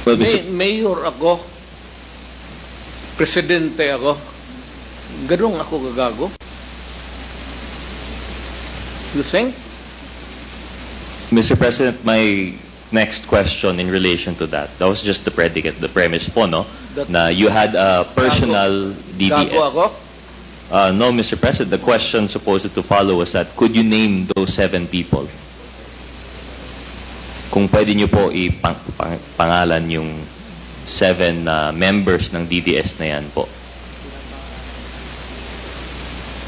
Well, Mr. Mayor ako, presidente ako, ganun ako gagago. You think? Mr. President, my next question in relation to that was just the predicate, the premise po, no? Na you had a personal DDS. Gago ako? No, Mr. President, the question supposed to follow was that could you name those 7 people? Kung pwede niyo po ipangalan yung 7 members ng DDS na yan po.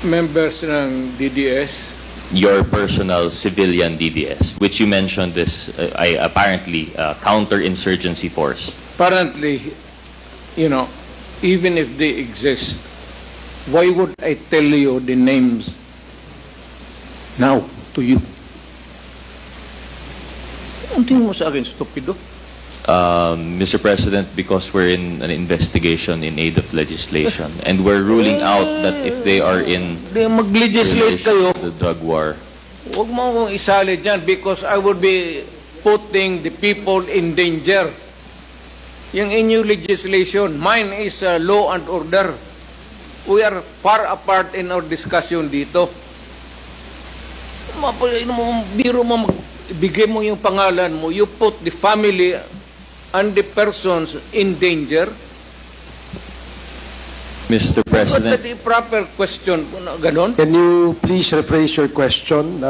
Members ng DDS? Your personal civilian DDS, which you mentioned is apparently counter-insurgency force. Apparently, you know, even if they exist, why would I tell you the names now to you? Ang tingin mo sa akin, stupido? Mr. President, because we're in an investigation in aid of legislation, and we're ruling out that if they are in mag-legislate relation kayo, to the drug war. huwag mo akong isali dyan because I would be putting the people in danger. Yung inyong legislation, mine is law and order. We are far apart in our discussion dito. Biro mo, bigay mo yung pangalan mo, you put the family and the persons in danger. Mr. President, But the proper question, ganon? Can you please rephrase your question,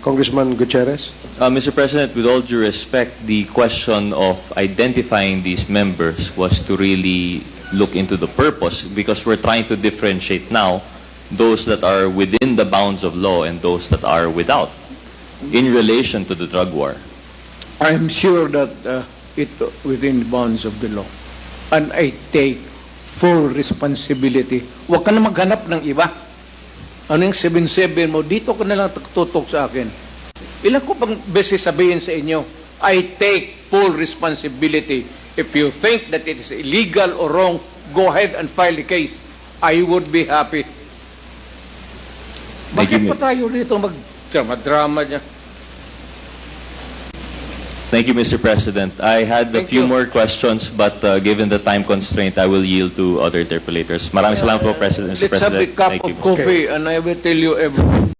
Congressman Gutierrez? Mr. President, with all due respect, the question of identifying these members was to really look into the purpose, because we're trying to differentiate now those that are within the bounds of law and those that are without in relation to the drug war. I'm sure that it within the bounds of the law. And I take full responsibility. Huwag ka na maghanap ng iba. Ano yung 7-7 mo? Dito ka na lang tutok sa akin. Ilan ko pang beses sabihin sa inyo, I take full responsibility. If you think that it is illegal or wrong, go ahead and file the case. I would be happy. Thank you, Bakit pa tayo dito mag-drama niya? Thank you, Mr. President. I had a Thank few you. more questions, but given the time constraint, I will yield to other interpellators. Maraming salamat po, Mr. Let's have a President. cup Thank of you. coffee and I will tell you everything.